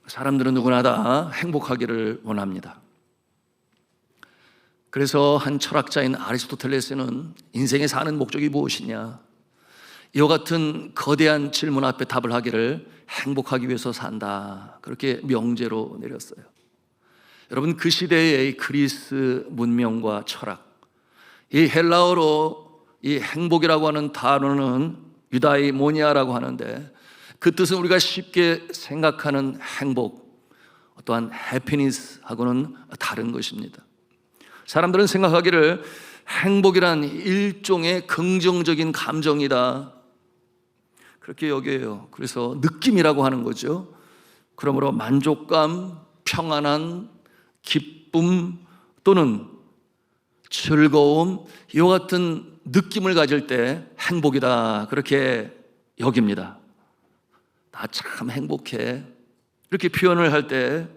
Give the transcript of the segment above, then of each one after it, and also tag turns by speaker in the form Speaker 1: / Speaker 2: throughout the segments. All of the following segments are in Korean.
Speaker 1: 사람들은 누구나 다 행복하기를 원합니다. 그래서 한 철학자인 아리스토텔레스는 인생에 사는 목적이 무엇이냐, 이와 같은 거대한 질문 앞에 답을 하기를 행복하기 위해서 산다, 그렇게 명제로 내렸어요. 여러분, 그 시대의 그리스 문명과 철학, 이 헬라어로 이 행복이라고 하는 단어는 유다이모니아라고 하는데, 그 뜻은 우리가 쉽게 생각하는 행복, 또한 해피니스하고는 다른 것입니다. 사람들은 생각하기를 행복이란 일종의 긍정적인 감정이다, 그렇게 여겨요. 그래서 느낌이라고 하는 거죠. 그러므로 만족감, 평안한 기쁨 또는 즐거움, 이와 같은 느낌을 가질 때 행복이다, 그렇게 여깁니다. 나 참 행복해, 이렇게 표현을 할 때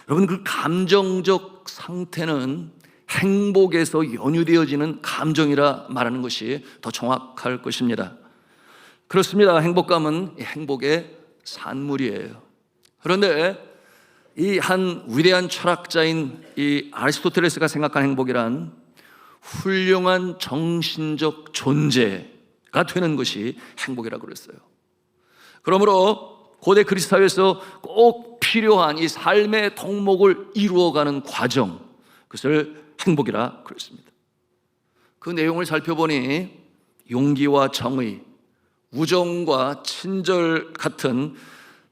Speaker 1: 여러분, 그 감정적 상태는 행복에서 연유되어지는 감정이라 말하는 것이 더 정확할 것입니다. 그렇습니다. 행복감은 행복의 산물이에요. 그런데 이 한 위대한 철학자인 이 아리스토텔레스가 생각한 행복이란 훌륭한 정신적 존재가 되는 것이 행복이라고 그랬어요. 그러므로 고대 그리스 사회에서 꼭 필요한 이 삶의 덕목을 이루어가는 과정, 그것을 행복이라 그랬습니다. 그 내용을 살펴보니 용기와 정의, 우정과 친절 같은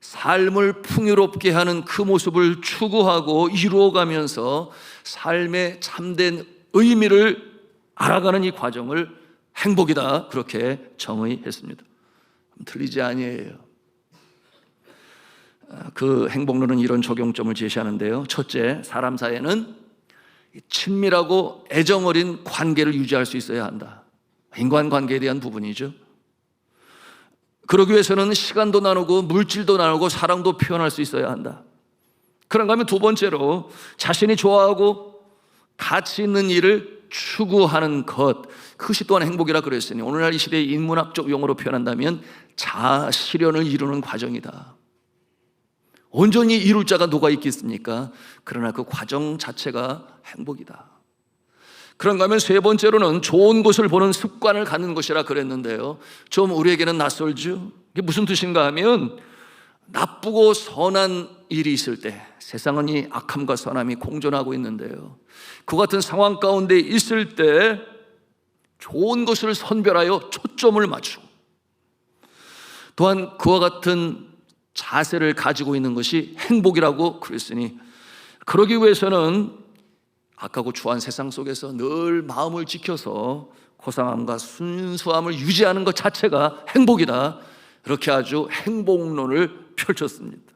Speaker 1: 삶을 풍요롭게 하는 그 모습을 추구하고 이루어가면서 삶의 참된 의미를 알아가는 이 과정을 행복이다, 그렇게 정의했습니다. 틀리지 아니에요. 그 행복론은 이런 적용점을 제시하는데요. 첫째, 사람 사이에는 친밀하고 애정 어린 관계를 유지할 수 있어야 한다. 인간관계에 대한 부분이죠. 그러기 위해서는 시간도 나누고 물질도 나누고 사랑도 표현할 수 있어야 한다. 그런가 하면 두 번째로, 자신이 좋아하고 가치 있는 일을 추구하는 것, 그것이 또한 행복이라 그랬으니 오늘날 이 시대의 인문학적 용어로 표현한다면 자아실현을 이루는 과정이다. 온전히 이룰 자가 누가 있겠습니까? 그러나 그 과정 자체가 행복이다. 그런가 하면 세 번째로는 좋은 것을 보는 습관을 갖는 것이라 그랬는데요, 좀 우리에게는 낯설죠. 이게 무슨 뜻인가 하면, 나쁘고 선한 일이 있을 때, 세상은 이 악함과 선함이 공존하고 있는데요, 그 같은 상황 가운데 있을 때 좋은 것을 선별하여 초점을 맞추고, 또한 그와 같은 자세를 가지고 있는 것이 행복이라고 그랬으니, 그러기 위해서는 악하고 추한 세상 속에서 늘 마음을 지켜서 고상함과 순수함을 유지하는 것 자체가 행복이다, 이렇게 아주 행복론을 펼쳤습니다.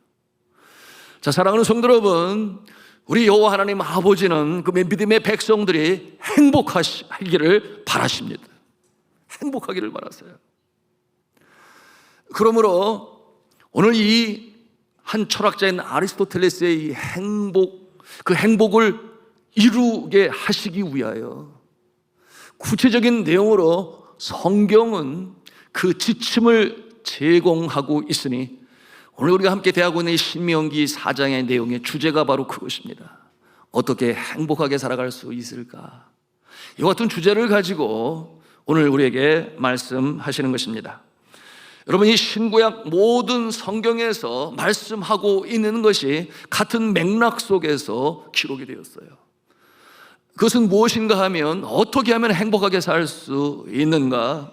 Speaker 1: 자, 사랑하는 성도 여러분, 우리 여호와 하나님 아버지는 그 믿음의 백성들이 행복하기를 바라십니다. 행복하기를 바라세요. 그러므로 오늘 이 한 철학자인 아리스토텔레스의 이 행복, 그 행복을 이루게 하시기 위하여 구체적인 내용으로 성경은 그 지침을 제공하고 있으니, 오늘 우리가 함께 대하고 있는 이 신명기 4장의 내용의 주제가 바로 그것입니다. 어떻게 행복하게 살아갈 수 있을까? 이와 같은 주제를 가지고 오늘 우리에게 말씀하시는 것입니다. 여러분, 이 신구약 모든 성경에서 말씀하고 있는 것이 같은 맥락 속에서 기록이 되었어요. 그것은 무엇인가 하면, 어떻게 하면 행복하게 살 수 있는가?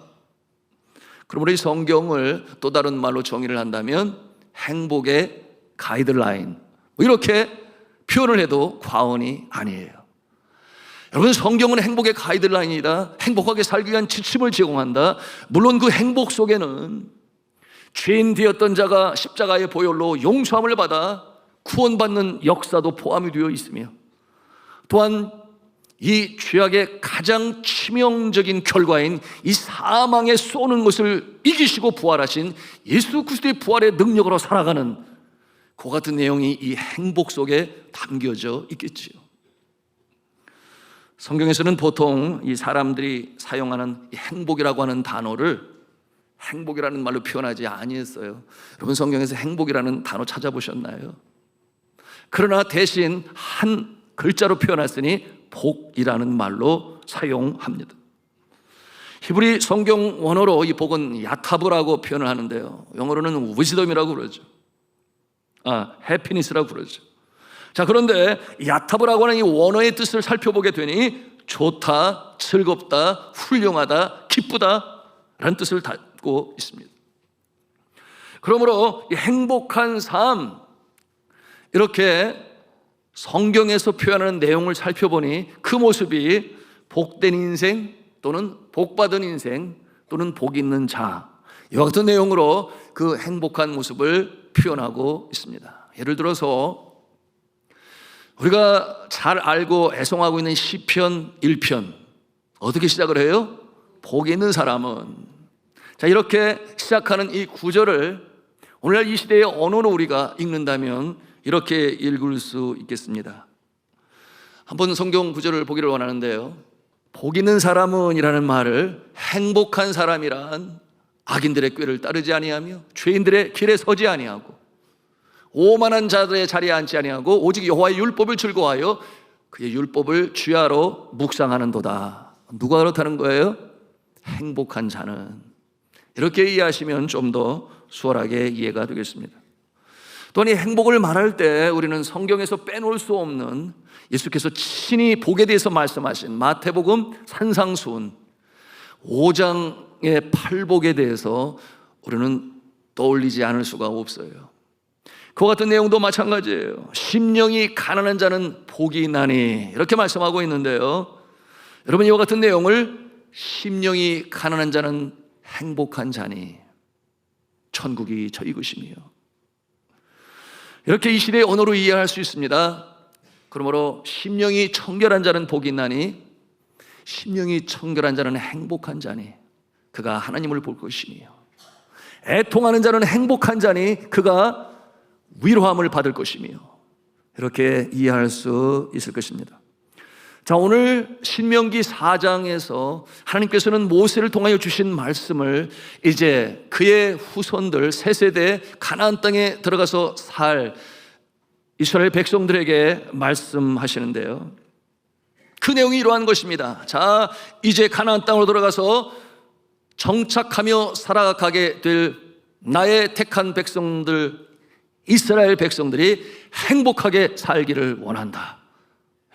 Speaker 1: 그러므로 이 성경을 또 다른 말로 정의를 한다면 행복의 가이드라인, 이렇게 표현을 해도 과언이 아니에요. 여러분, 성경은 행복의 가이드라인이다, 행복하게 살기 위한 지침을 제공한다. 물론 그 행복 속에는 죄인 되었던 자가 십자가의 보혈로 용서함을 받아 구원받는 역사도 포함이 되어 있으며, 또한 이 죄악의 가장 치명적인 결과인 이 사망에 쏘는 것을 이기시고 부활하신 예수 그리스도의 부활의 능력으로 살아가는 그 같은 내용이 이 행복 속에 담겨져 있겠지요. 성경에서는 보통 이 사람들이 사용하는 이 행복이라고 하는 단어를 행복이라는 말로 표현하지 아니했어요. 여러분, 성경에서 행복이라는 단어 찾아보셨나요? 그러나 대신 한 글자로 표현했으니 복이라는 말로 사용합니다. 히브리 성경 원어로 이 복은 야타브라고 표현을 하는데요, 영어로는 위즈덤이라고 그러죠. 해피니스라고 그러죠. 자, 그런데 야타브라고 하는 이 원어의 뜻을 살펴보게 되니 좋다, 즐겁다, 훌륭하다, 기쁘다 라는 뜻을 담고 있습니다. 그러므로 이 행복한 삶, 이렇게 성경에서 표현하는 내용을 살펴보니 그 모습이 복된 인생 또는 복받은 인생 또는 복 있는 자, 이와 같은 내용으로 그 행복한 모습을 표현하고 있습니다. 예를 들어서 우리가 잘 알고 애송하고 있는 시편 1편 어떻게 시작을 해요? 복 있는 사람은. 자, 이렇게 시작하는 이 구절을 오늘날 이 시대의 언어로 우리가 읽는다면 이렇게 읽을 수 있겠습니다. 한번 성경 구절을 보기를 원하는데요, 복 있는 사람은 이라는 말을 행복한 사람이란 악인들의 꾀를 따르지 아니하며 죄인들의 길에 서지 아니하고 오만한 자들의 자리에 앉지 아니하고 오직 여호와의 율법을 즐거워하여 그의 율법을 주야로 묵상하는도다. 누가 그렇다는 거예요? 행복한 자는. 이렇게 이해하시면 좀 더 수월하게 이해가 되겠습니다. 또한 이 행복을 말할 때 우리는 성경에서 빼놓을 수 없는 예수께서 친히 복에 대해서 말씀하신 마태복음 산상수훈 5장의 팔복에 대해서 우리는 떠올리지 않을 수가 없어요. 그와 같은 내용도 마찬가지예요. 심령이 가난한 자는 복이 있나니 이렇게 말씀하고 있는데요, 여러분, 이와 같은 내용을 심령이 가난한 자는 행복한 자니 천국이 저희 것이며, 이렇게 이 시대의 언어로 이해할 수 있습니다. 그러므로 심령이 청결한 자는 복이 있나니 심령이 청결한 자는 행복한 자니 그가 하나님을 볼 것이며, 애통하는 자는 행복한 자니 그가 위로함을 받을 것이며, 이렇게 이해할 수 있을 것입니다. 자, 오늘 신명기 4장에서 하나님께서는 모세를 통하여 주신 말씀을 이제 그의 후손들 세 세대 가나안 땅에 들어가서 살 이스라엘 백성들에게 말씀하시는데요, 그 내용이 이러한 것입니다. 자, 이제 가나안 땅으로 들어가서 정착하며 살아가게 될 나의 택한 백성들, 이스라엘 백성들이 행복하게 살기를 원한다.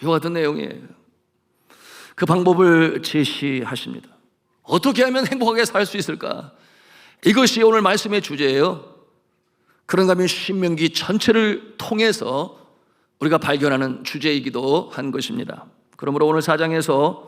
Speaker 1: 이와 같은 내용이에요. 그 방법을 제시하십니다. 어떻게 하면 행복하게 살 수 있을까? 이것이 오늘 말씀의 주제예요. 그런가 하면 신명기 전체를 통해서 우리가 발견하는 주제이기도 한 것입니다. 그러므로 오늘 4장에서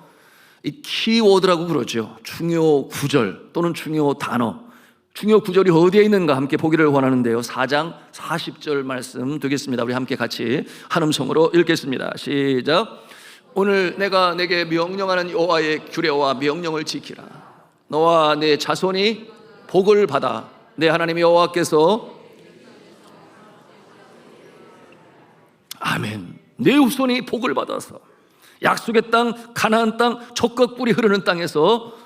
Speaker 1: 이 키워드라고 그러죠. 중요 구절 또는 중요 단어, 중요 구절이 어디에 있는가 함께 보기를 원하는데요, 4장 40절 말씀 되겠습니다. 우리 함께 같이 한 음성으로 읽겠습니다. 시작. 오늘 내가 내게 명령하는 여호와의 규례와 명령을 지키라. 너와 내 자손이 복을 받아 내 하나님 여호와께서, 아멘, 내 후손이 복을 받아서 약속의 땅 가나안 땅 젖과 꿀이 흐르는 땅에서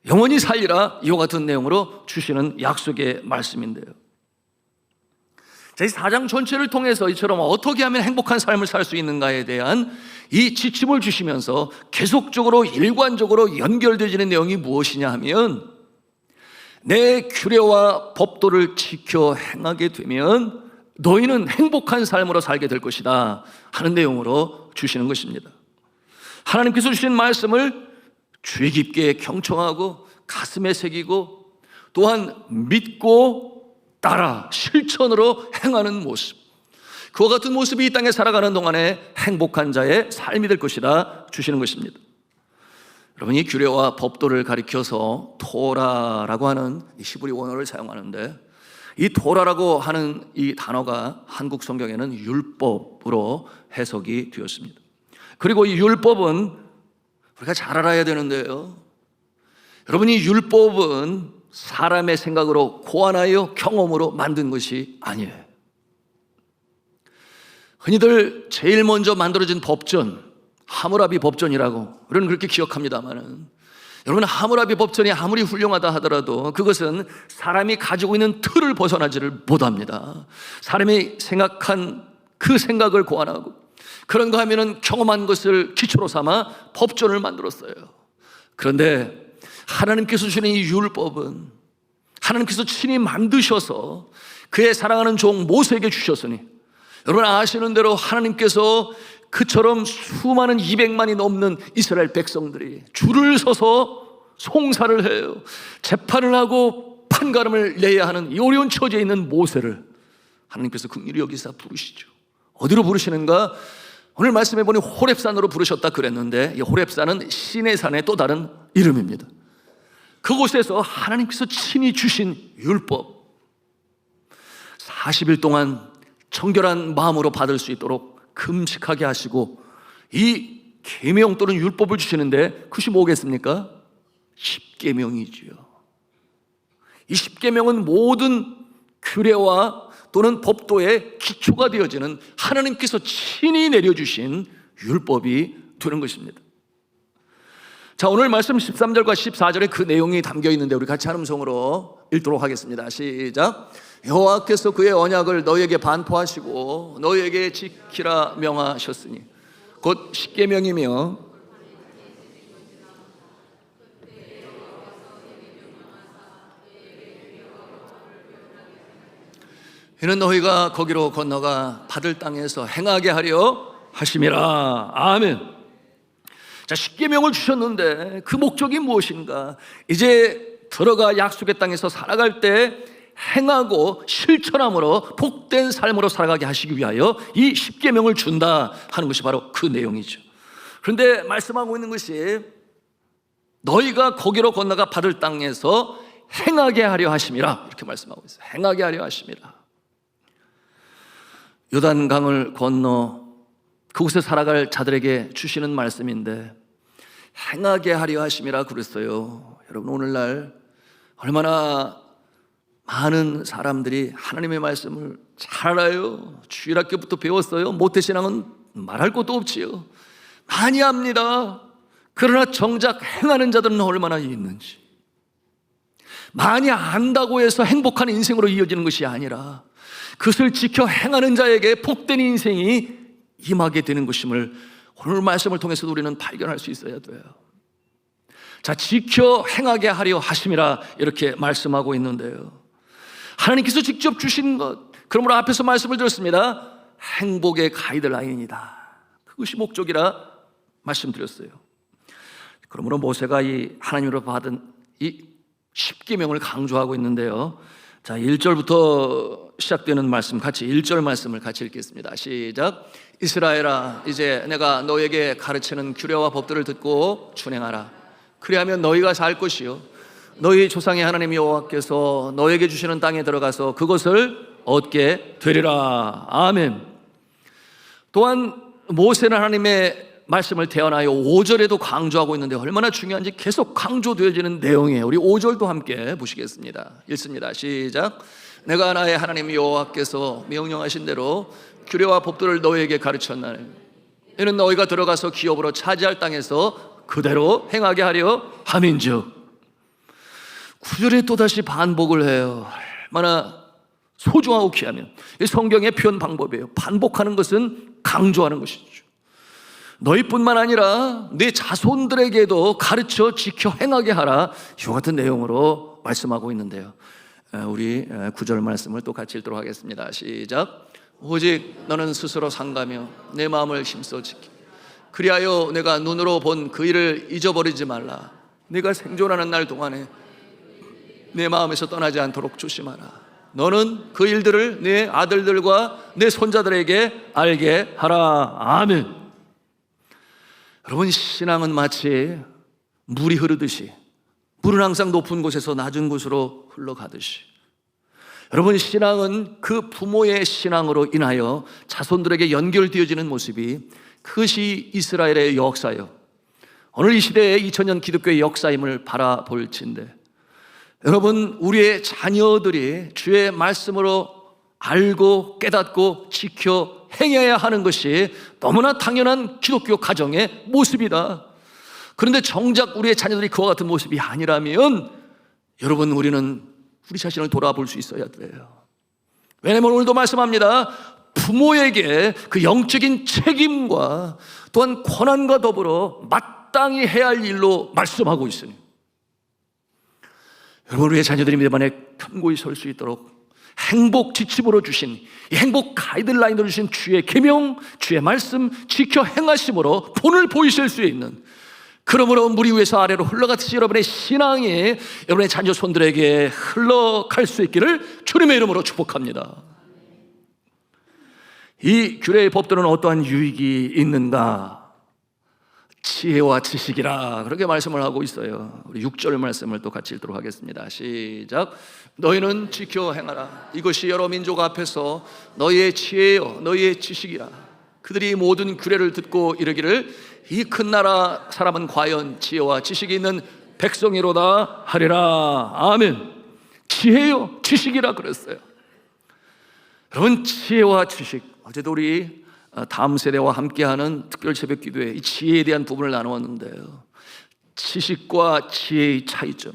Speaker 1: 영원히 살리라. 이와 같은 내용으로 주시는 약속의 말씀인데요, 이 4장 전체를 통해서 이처럼 어떻게 하면 행복한 삶을 살 수 있는가에 대한 이 지침을 주시면서 계속적으로 일관적으로 연결되어지는 내용이 무엇이냐 하면, 내 규례와 법도를 지켜 행하게 되면 너희는 행복한 삶으로 살게 될 것이다 하는 내용으로 주시는 것입니다. 하나님께서 주신 말씀을 주의 깊게 경청하고 가슴에 새기고 또한 믿고 따라 실천으로 행하는 모습, 그와 같은 모습이 이 땅에 살아가는 동안에 행복한 자의 삶이 될 것이다 주시는 것입니다. 여러분, 이 규례와 법도를 가리켜서 토라라고 하는 이 히브리 원어를 사용하는데, 이 토라라고 하는 이 단어가 한국 성경에는 율법으로 해석이 되었습니다. 그리고 이 율법은 우리가 잘 알아야 되는데요, 여러분, 이 율법은 사람의 생각으로 고안하여 경험으로 만든 것이 아니에요. 흔히들 제일 먼저 만들어진 법전, 하무라비 법전이라고 우리는 그렇게 기억합니다만은, 여러분, 하무라비 법전이 아무리 훌륭하다 하더라도 그것은 사람이 가지고 있는 틀을 벗어나지를 못합니다. 사람이 생각한 그 생각을 고안하고 그런가 하면은 경험한 것을 기초로 삼아 법전을 만들었어요. 그런데 하나님께서 주시는 이 율법은 하나님께서 친히 만드셔서 그의 사랑하는 종 모세에게 주셨으니, 여러분 아시는 대로 하나님께서 그처럼 수많은 200만이 넘는 이스라엘 백성들이 줄을 서서 송사를 해요. 재판을 하고 판가름을 내야 하는 이 어려운 처지에 있는 모세를 하나님께서 긍휼히 여기사 부르시죠. 어디로 부르시는가? 오늘 말씀해 보니 호렙산으로 부르셨다 그랬는데, 이 호렙산은 신의 산의 또 다른 이름입니다. 그곳에서 하나님께서 친히 주신 율법, 40일 동안 정결한 마음으로 받을 수 있도록 금식하게 하시고 이 계명 또는 율법을 주시는데, 그것이 뭐겠습니까? 십계명이지요. 이 십계명은 모든 규례와 또는 법도의 기초가 되어지는 하나님께서 친히 내려주신 율법이 되는 것입니다. 자, 오늘 말씀 13절과 14절에 그 내용이 담겨 있는데 우리 같이 한 음성으로 읽도록 하겠습니다. 시작. 여호와께서 그의 언약을 너희에게 반포하시고 너희에게 지키라 명하셨으니, 곧 십계명이며 이는 너희가 거기로 건너가 받을 땅에서 행하게 하려 하심이라. 아멘. 자, 십계명을 주셨는데 그 목적이 무엇인가? 이제 들어가 약속의 땅에서 살아갈 때 행하고 실천함으로 복된 삶으로 살아가게 하시기 위하여 이 십계명을 준다 하는 것이 바로 그 내용이죠. 그런데 말씀하고 있는 것이 너희가 거기로 건너가 받을 땅에서 행하게 하려 하심이라, 이렇게 말씀하고 있어요. 행하게 하려 하심이라. 요단강을 건너 그곳에 살아갈 자들에게 주시는 말씀인데 행하게 하려 하심이라 그랬어요. 여러분, 오늘날 얼마나 많은 사람들이 하나님의 말씀을 잘 알아요. 주일학교부터 배웠어요. 모태신앙은 말할 것도 없지요. 많이 합니다. 그러나 정작 행하는 자들은 얼마나 있는지. 많이 안다고 해서 행복한 인생으로 이어지는 것이 아니라 그것을 지켜 행하는 자에게 복된 인생이 임하게 되는 것임을 오늘 말씀을 통해서 우리는 발견할 수 있어야 돼요. 자, 지켜 행하게 하려 하심이라 이렇게 말씀하고 있는데요, 하나님께서 직접 주신 것, 그러므로 앞에서 말씀을 드렸습니다. 행복의 가이드라인이다. 그것이 목적이라 말씀드렸어요. 그러므로 모세가 이 하나님으로 받은 이 십계명을 강조하고 있는데요, 자, 1절부터 시작되는 말씀, 같이 1절 말씀을 같이 읽겠습니다. 시작. 이스라엘아, 이제 내가 너에게 가르치는 규례와 법들을 듣고 준행하라. 그리하면 너희가 살 것이요 너희 조상의 하나님 여호와께서 너에게 주시는 땅에 들어가서 그것을 얻게 되리라. 아멘. 또한 모세는 하나님의 말씀을 대언하여 5절에도 강조하고 있는데 얼마나 중요한지 계속 강조되어지는 내용이에요. 우리 5절도 함께 보시겠습니다. 읽습니다. 시작. 내가 나의 하나님 여호와께서 명령하신 대로 규례와 법들을 너희에게 가르쳤나니 이는 너희가 들어가서 기업으로 차지할 땅에서 그대로 행하게 하려 함인즉. 9절에 또다시 반복을 해요. 얼마나 소중하고 귀하면 이 성경의 표현 방법이에요. 반복하는 것은 강조하는 것이죠. 너희뿐만 아니라 네 자손들에게도 가르쳐 지켜 행하게 하라, 이와 같은 내용으로 말씀하고 있는데요, 우리 9절 말씀을 또 같이 읽도록 하겠습니다. 시작. 오직 너는 스스로 상가며 내 마음을 힘써 지키 그리하여 내가 눈으로 본 그 일을 잊어버리지 말라. 네가 생존하는 날 동안에 내 마음에서 떠나지 않도록 조심하라. 너는 그 일들을 네 아들들과 내 손자들에게 알게 하라. 아멘. 여러분, 신앙은 마치 물이 흐르듯이, 물은 항상 높은 곳에서 낮은 곳으로 흘러가듯이, 여러분, 신앙은 그 부모의 신앙으로 인하여 자손들에게 연결되어지는 모습이, 그것이 이스라엘의 역사요, 오늘 이 시대의 2000년 기독교의 역사임을 바라볼진데, 여러분, 우리의 자녀들이 주의 말씀으로 알고 깨닫고 지켜 행해야 하는 것이 너무나 당연한 기독교 가정의 모습이다. 그런데 정작 우리의 자녀들이 그와 같은 모습이 아니라면 여러분, 우리는 우리 자신을 돌아볼 수 있어야 돼요. 왜냐하면 오늘도 말씀합니다. 부모에게 그 영적인 책임과 또한 권한과 더불어 마땅히 해야 할 일로 말씀하고 있으니, 여러분, 우리의 자녀들이 이번에 견고히 설 수 있도록 행복 지침으로 주신, 이 행복 가이드라인으로 주신 주의 계명, 주의 말씀 지켜 행하심으로 본을 보이실 수 있는, 그러므로 물 위에서 아래로 흘러가듯이 여러분의 신앙이 여러분의 자녀 손들에게 흘러갈 수 있기를 주님의 이름으로 축복합니다. 이 규례의 법들은 어떠한 유익이 있는가? 지혜와 지식이라, 그렇게 말씀을 하고 있어요. 우리 6절 말씀을 또 같이 읽도록 하겠습니다. 시작. 너희는 지켜 행하라. 이것이 여러 민족 앞에서 너희의 지혜요 너희의 지식이라. 그들이 모든 규례를 듣고 이르기를 이 큰 나라 사람은 과연 지혜와 지식이 있는 백성이로다 하리라. 아멘. 지혜요 지식이라 그랬어요. 여러분, 지혜와 지식, 어제도 우리 다음 세대와 함께하는 특별 새벽 기도에 이 지혜에 대한 부분을 나누었는데요, 지식과 지혜의 차이점.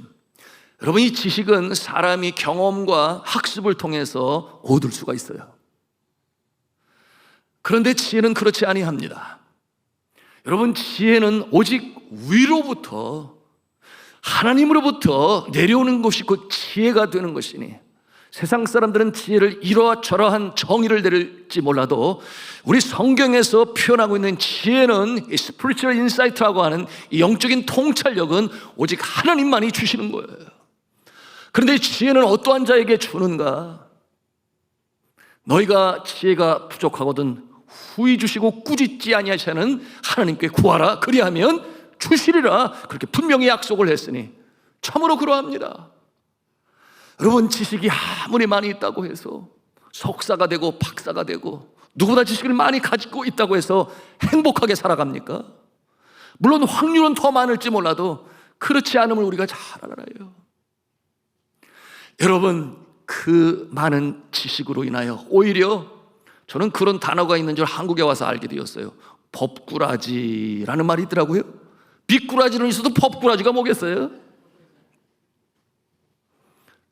Speaker 1: 여러분, 이 지식은 사람이 경험과 학습을 통해서 얻을 수가 있어요. 그런데 지혜는 그렇지 아니합니다. 여러분, 지혜는 오직 위로부터, 하나님으로부터 내려오는 것이 곧 지혜가 되는 것이니, 세상 사람들은 지혜를 이러저러한 정의를 내릴지 몰라도 우리 성경에서 표현하고 있는 지혜는 이 스피리추얼 인사이트라고 하는 이 영적인 통찰력은 오직 하나님만이 주시는 거예요. 그런데 지혜는 어떠한 자에게 주는가? 너희가 지혜가 부족하거든 후히 주시고 꾸짖지 아니하시는 하나님께 구하라. 그리하면 주시리라. 그렇게 분명히 약속을 했으니 참으로 그러합니다. 여러분, 지식이 아무리 많이 있다고 해서 석사가 되고 박사가 되고 누구보다 지식을 많이 가지고 있다고 해서 행복하게 살아갑니까? 물론 확률은 더 많을지 몰라도 그렇지 않음을 우리가 잘 알아요. 여러분, 그 많은 지식으로 인하여 오히려 저는 그런 단어가 있는 줄 한국에 와서 알게 되었어요. 법꾸라지라는 말이 있더라고요. 비꾸라지는 있어도 법꾸라지가 뭐겠어요?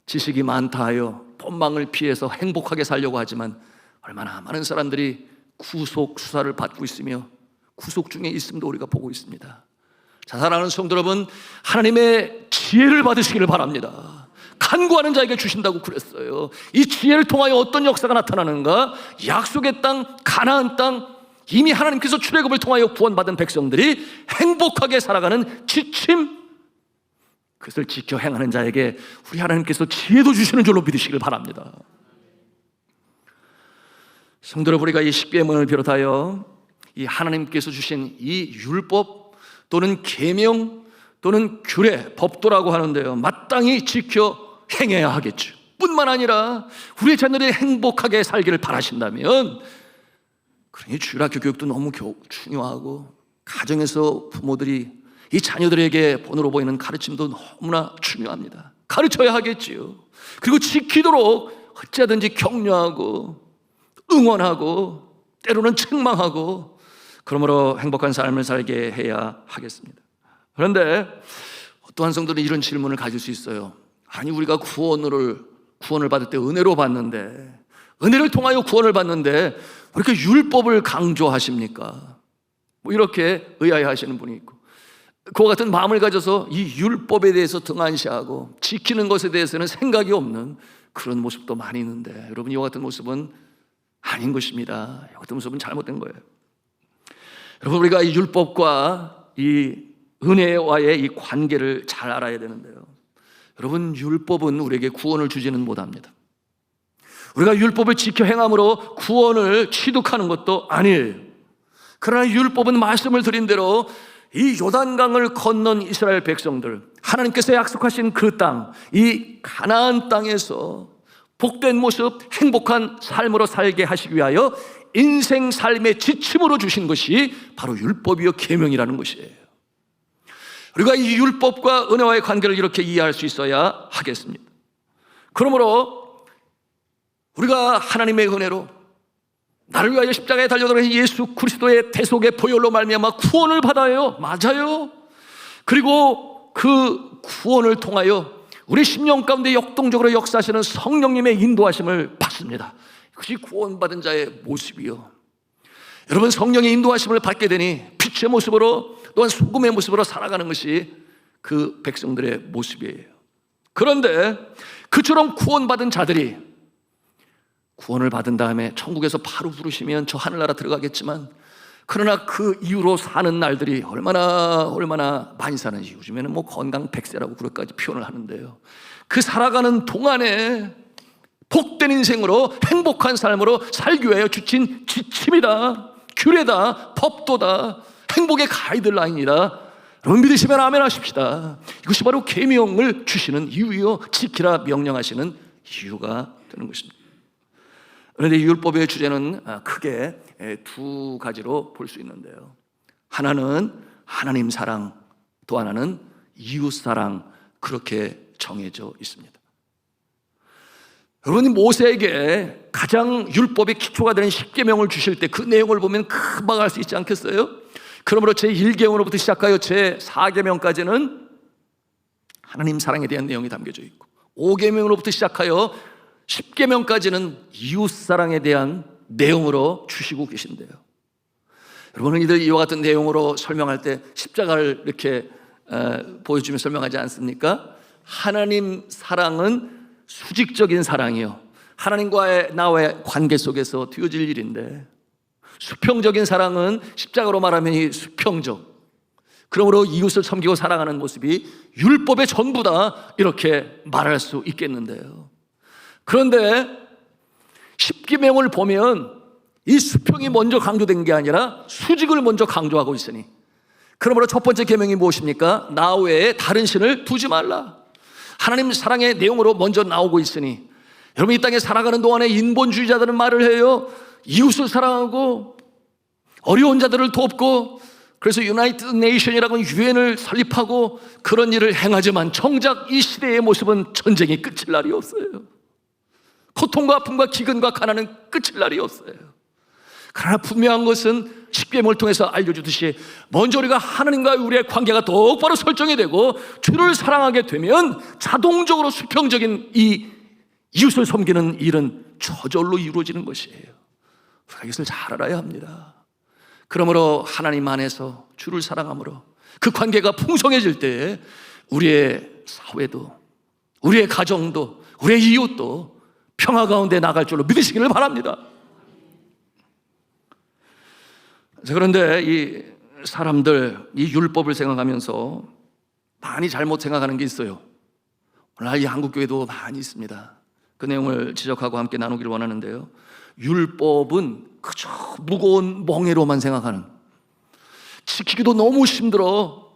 Speaker 1: 지식이 많다 하여 본망을 피해서 행복하게 살려고 하지만 얼마나 많은 사람들이 구속 수사를 받고 있으며 구속 중에 있음도 우리가 보고 있습니다. 자, 사랑하는 성도 여러분, 하나님의 지혜를 받으시기를 바랍니다. 간구하는 자에게 주신다고 그랬어요. 이 지혜를 통하여 어떤 역사가 나타나는가? 약속의 땅, 가나안 땅, 이미 하나님께서 출애굽을 통하여 구원받은 백성들이 행복하게 살아가는 지침, 그것을 지켜 행하는 자에게 우리 하나님께서 지혜도 주시는 줄로 믿으시길 바랍니다. 성도 여러분, 우리가 이 십계명을 비롯하여 이 하나님께서 주신 이 율법 또는 계명 또는 규례, 법도라고 하는데요, 마땅히 지켜 행해야 하겠죠. 뿐만 아니라 우리의 자녀들이 행복하게 살기를 바라신다면, 그러니 주일학교 교육도 너무 중요하고, 가정에서 부모들이 이 자녀들에게 본으로 보이는 가르침도 너무나 중요합니다. 가르쳐야 하겠지요. 그리고 지키도록 어찌하든지 격려하고 응원하고 때로는 책망하고, 그러므로 행복한 삶을 살게 해야 하겠습니다. 그런데 어떠한 성도는 이런 질문을 가질 수 있어요. 아니, 우리가 구원을 받을 때 은혜로 받는데, 은혜를 통하여 구원을 받는데 왜 이렇게 율법을 강조하십니까? 뭐 이렇게 의아해하시는 분이 있고, 그와 같은 마음을 가져서 이 율법에 대해서 등한시하고 지키는 것에 대해서는 생각이 없는 그런 모습도 많이 있는데, 여러분, 이와 같은 모습은 아닌 것입니다. 이와 같은 모습은 잘못된 거예요. 여러분, 우리가 이 율법과 이 은혜와의 이 관계를 잘 알아야 되는데요, 여러분, 율법은 우리에게 구원을 주지는 못합니다. 우리가 율법을 지켜 행함으로 구원을 취득하는 것도 아니에요. 그러나 율법은 말씀을 드린 대로 이 요단강을 건넌 이스라엘 백성들, 하나님께서 약속하신 그 땅, 이 가나안 땅에서 복된 모습, 행복한 삶으로 살게 하시기 위하여 인생 삶의 지침으로 주신 것이 바로 율법이요 계명이라는 것이에요. 우리가 이 율법과 은혜와의 관계를 이렇게 이해할 수 있어야 하겠습니다. 그러므로 우리가 하나님의 은혜로 나를 위하여 십자가에 달려들어서 예수 그리스도의 대속의 보혈로 말미암아 구원을 받아요. 맞아요. 그리고 그 구원을 통하여 우리 심령 가운데 역동적으로 역사하시는 성령님의 인도하심을 받습니다. 그것이 구원받은 자의 모습이요. 여러분, 성령의 인도하심을 받게 되니 빛의 모습으로 또한 소금의 모습으로 살아가는 것이 그 백성들의 모습이에요. 그런데 그처럼 구원받은 자들이 구원을 받은 다음에 천국에서 바로 부르시면 저 하늘나라 들어가겠지만, 그러나 그 이후로 사는 날들이 얼마나 많이 사는지 요즘에는 뭐 건강 100세라고 그렇게까지 표현을 하는데요. 그 살아가는 동안에 복된 인생으로 행복한 삶으로 살기 위하여 주신 지침이다, 규례다, 법도다, 행복의 가이드라인이다. 여러분 믿으시면 아멘 하십시다. 이것이 바로 계명을 주시는 이유요, 지키라 명령하시는 이유가 되는 것입니다. 그런데 율법의 주제는 크게 두 가지로 볼 수 있는데요. 하나는 하나님 사랑, 또 하나는 이웃 사랑, 그렇게 정해져 있습니다. 여러분, 모세에게 가장 율법의 기초가 되는 십계명을 주실 때 그 내용을 보면 금방 알 수 있지 않겠어요? 그러므로 제1계명으로부터 시작하여 제4계명까지는 하나님 사랑에 대한 내용이 담겨져 있고, 5계명으로부터 시작하여 10계명까지는 이웃사랑에 대한 내용으로 주시고 계신데요. 여러분은 이와 같은 내용으로 설명할 때 십자가를 이렇게 보여주며 설명하지 않습니까? 하나님 사랑은 수직적인 사랑이요, 하나님과의 나와의 관계 속에서 되어질 일인데, 수평적인 사랑은 십자가로 말하면 이 수평적, 그러므로 이웃을 섬기고 사랑하는 모습이 율법의 전부다, 이렇게 말할 수 있겠는데요. 그런데 10계명을 보면 이 수평이 먼저 강조된 게 아니라 수직을 먼저 강조하고 있으니, 그러므로 첫 번째 계명이 무엇입니까? 나 외에 다른 신을 두지 말라. 하나님 사랑의 내용으로 먼저 나오고 있으니, 여러분 이 땅에 살아가는 동안에 인본주의자들은 말을 해요. 이웃을 사랑하고 어려운 자들을 돕고, 그래서 유나이티드 네이션이라고 유엔을 설립하고 그런 일을 행하지만 정작 이 시대의 모습은 전쟁이 끝일 날이 없어요. 고통과 아픔과 기근과 가난은 끝일 날이 없어요. 그러나 분명한 것은 십계명을 통해서 알려주듯이 먼저 우리가 하나님과 우리의 관계가 똑바로 설정이 되고 주를 사랑하게 되면 자동적으로 수평적인 이 이웃을 섬기는 일은 저절로 이루어지는 것이에요. 우리가 이것을 잘 알아야 합니다. 그러므로 하나님 안에서 주를 사랑함으로 그 관계가 풍성해질 때 우리의 사회도, 우리의 가정도, 우리의 이웃도 평화 가운데 나갈 줄로 믿으시기를 바랍니다. 그런데 이 사람들, 이 율법을 생각하면서 많이 잘못 생각하는 게 있어요. 오늘날 이 한국교회도 많이 있습니다. 그 내용을 지적하고 함께 나누기를 원하는데요. 율법은 그저 무거운 멍해로만 생각하는, 지키기도 너무 힘들어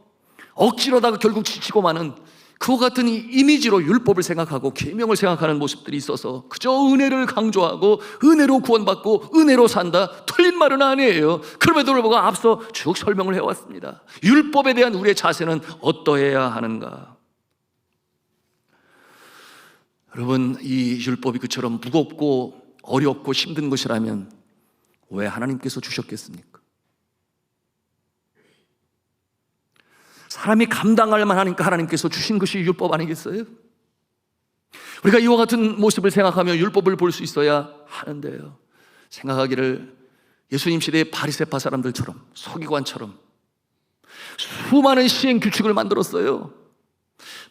Speaker 1: 억지로다가 결국 지치고 마는 그와 같은 이 이미지로 율법을 생각하고 계명을 생각하는 모습들이 있어서 그저 은혜를 강조하고 은혜로 구원받고 은혜로 산다, 틀린 말은 아니에요. 그럼에도 불구하고 앞서 쭉 설명을 해왔습니다. 율법에 대한 우리의 자세는 어떠해야 하는가? 여러분, 이 율법이 그처럼 무겁고 어렵고 힘든 것이라면 왜 하나님께서 주셨겠습니까? 사람이 감당할 만하니까 하나님께서 주신 것이 율법 아니겠어요? 우리가 이와 같은 모습을 생각하며 율법을 볼 수 있어야 하는데요, 생각하기를 예수님 시대의 바리새파 사람들처럼, 서기관처럼 수많은 시행 규칙을 만들었어요.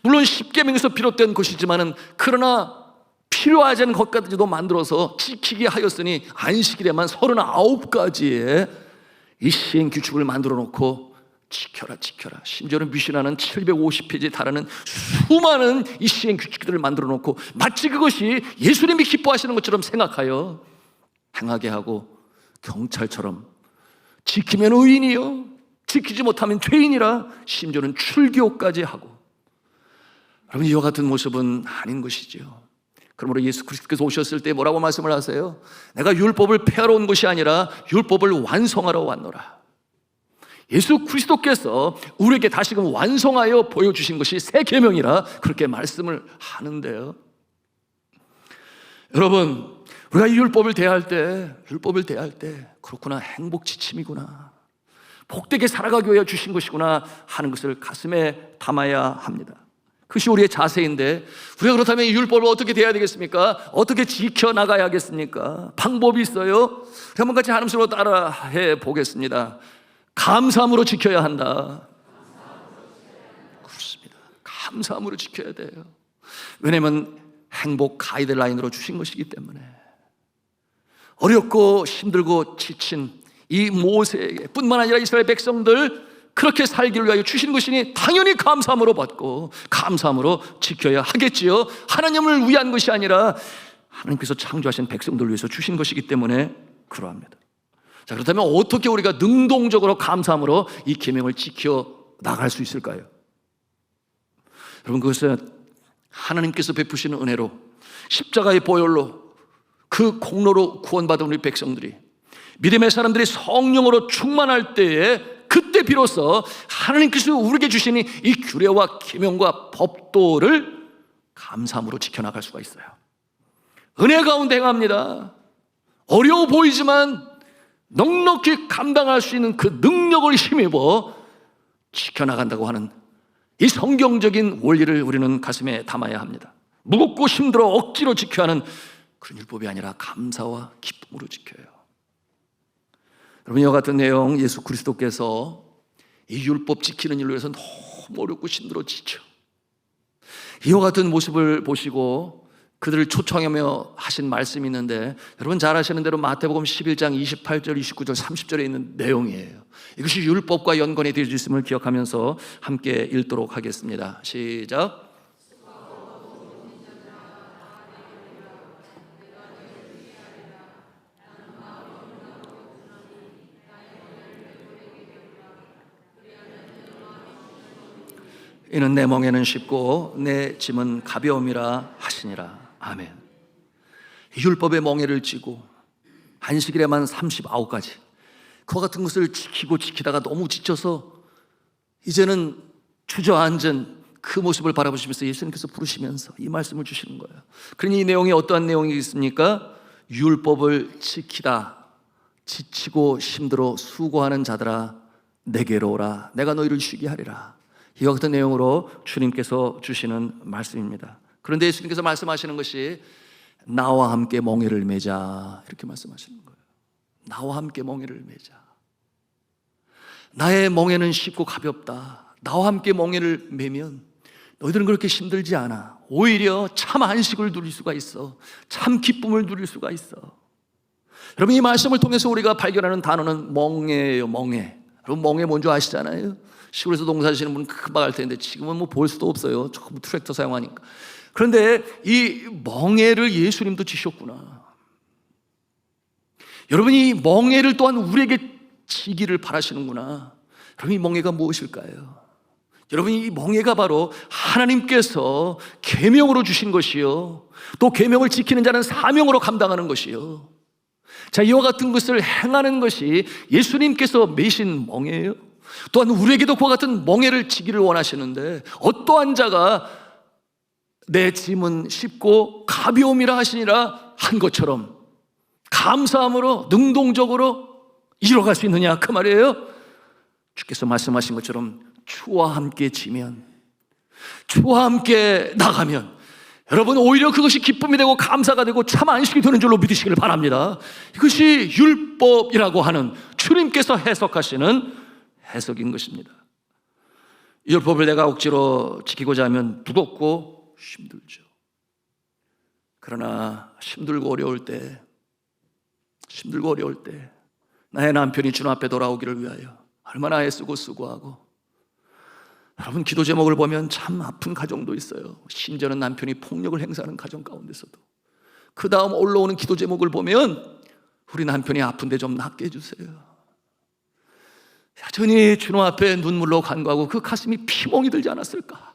Speaker 1: 물론 십계명에서 비롯된 것이지만은, 그러나 필요하지 않은 것까지도 만들어서 지키게 하였으니 안식일에만 39가지의 이 시행 규칙을 만들어 놓고 지켜라 지켜라, 심지어는 미신하는 750페이지에 달하는 수많은 이 시행 규칙들을 만들어 놓고 마치 그것이 예수님이 기뻐하시는 것처럼 생각하여 행하게 하고, 경찰처럼 지키면 의인이요, 지키지 못하면 죄인이라 심지어는 출교까지 하고, 여러분 이와 같은 모습은 아닌 것이죠. 그러므로 예수 그리스도께서 오셨을 때 뭐라고 말씀을 하세요? 내가 율법을 폐하러 온 것이 아니라 율법을 완성하러 왔노라. 예수 그리스도께서 우리에게 다시금 완성하여 보여주신 것이 새 계명이라 그렇게 말씀을 하는데요, 여러분, 우리가 이 율법을 대할 때 그렇구나, 행복 지침이구나, 복되게 살아가기 위해 주신 것이구나 하는 것을 가슴에 담아야 합니다. 그것이 우리의 자세인데, 우리가 그렇다면 이 율법을 어떻게 대해야 되겠습니까? 어떻게 지켜나가야겠습니까? 방법이 있어요. 한번 같이 하나님으로 따라해 보겠습니다. 감사함으로 지켜야 한다. 그렇습니다. 감사함으로 지켜야 돼요. 왜냐하면 행복 가이드라인으로 주신 것이기 때문에. 어렵고 힘들고 지친 이 모세에게 뿐만 아니라 이스라엘 백성들 그렇게 살기를 위하여 주신 것이니 당연히 감사함으로 받고 감사함으로 지켜야 하겠지요. 하나님을 위한 것이 아니라 하나님께서 창조하신 백성들을 위해서 주신 것이기 때문에 그러합니다. 자, 그렇다면 어떻게 우리가 능동적으로 감사함으로 이 계명을 지켜 나갈 수 있을까요? 여러분, 그것은 하나님께서 베푸시는 은혜로, 십자가의 보혈로, 그 공로로 구원받은 우리 백성들이, 믿음의 사람들이 성령으로 충만할 때에, 그때 비로소 하나님께서 우리에게 주시는 이 규례와 계명과 법도를 감사함으로 지켜나갈 수가 있어요. 은혜 가운데 행합니다. 어려워 보이지만 넉넉히 감당할 수 있는 그 능력을 힘입어 지켜나간다고 하는 이 성경적인 원리를 우리는 가슴에 담아야 합니다. 무겁고 힘들어 억지로 지켜야 하는 그런 율법이 아니라 감사와 기쁨으로 지켜요. 여러분, 이와 같은 내용, 예수 그리스도께서 이 율법 지키는 일로 해서 너무 어렵고 힘들어 지쳐, 이와 같은 모습을 보시고 그들을 초청하며 하신 말씀이 있는데, 여러분 잘 아시는 대로 마태복음 11장 28절, 29절, 30절에 있는 내용이에요. 이것이 율법과 연관이 되어 있음을 기억하면서 함께 읽도록 하겠습니다. 시작. 이는 내 멍에는 쉽고 내 짐은 가벼움이라 하시니라. 아멘. 율법의 멍에를 쥐고 안식일에만 39가지 그와 같은 것을 지키다가 너무 지쳐서 이제는 주저앉은 그 모습을 바라보시면서 예수님께서 부르시면서 이 말씀을 주시는 거예요. 그러니 이 내용이 어떠한 내용이 있습니까? 율법을 지키다 지치고 힘들어 수고하는 자들아 내게로 오라, 내가 너희를 쉬게 하리라. 이와 같은 내용으로 주님께서 주시는 말씀입니다. 그런데 예수님께서 말씀하시는 것이 나와 함께 멍에를 매자, 이렇게 말씀하시는 거예요. 나와 함께 멍에를 매자. 나의 멍에는 쉽고 가볍다. 나와 함께 멍에를 매면 너희들은 그렇게 힘들지 않아. 오히려 참 안식을 누릴 수가 있어. 참 기쁨을 누릴 수가 있어. 여러분, 이 말씀을 통해서 우리가 발견하는 단어는 멍에예요. 멍에. 여러분, 멍에 뭔지 아시잖아요. 시골에서 농사지시는 분은 금방 알 텐데 지금은 뭐 볼 수도 없어요. 조금 트랙터 사용하니까. 그런데 이 멍에를 예수님도 지셨구나. 여러분, 이 멍에를 또한 우리에게 지기를 바라시는구나. 그럼 이 멍에가 무엇일까요? 여러분, 이 멍에가 바로 하나님께서 계명으로 주신 것이요, 또 계명을 지키는 자는 사명으로 감당하는 것이요. 자, 이와 같은 것을 행하는 것이 예수님께서 매신 멍에예요. 또한 우리에게도 그와 같은 멍에를 지기를 원하시는데, 어떠한 자가 내 짐은 쉽고 가벼움이라 하시니라 한 것처럼 감사함으로 능동적으로 이뤄갈 수 있느냐, 그 말이에요. 주께서 말씀하신 것처럼 주와 함께 지면, 주와 함께 나가면 여러분 오히려 그것이 기쁨이 되고 감사가 되고 참 안식이 되는 줄로 믿으시기를 바랍니다. 이것이 율법이라고 하는 주님께서 해석하시는 해석인 것입니다. 이 율법을 내가 억지로 지키고자 하면 무겁고 힘들죠. 그러나 힘들고 어려울 때 나의 남편이 주님 앞에 돌아오기를 위하여 얼마나 애쓰고 수고하고, 여러분 기도 제목을 보면 참 아픈 가정도 있어요. 심지어는 남편이 폭력을 행사하는 가정 가운데서도 그 다음 올라오는 기도 제목을 보면 우리 남편이 아픈데 좀 낫게 해주세요. 여전히 주님 앞에 눈물로 간구하고 그 가슴이 피멍이 들지 않았을까.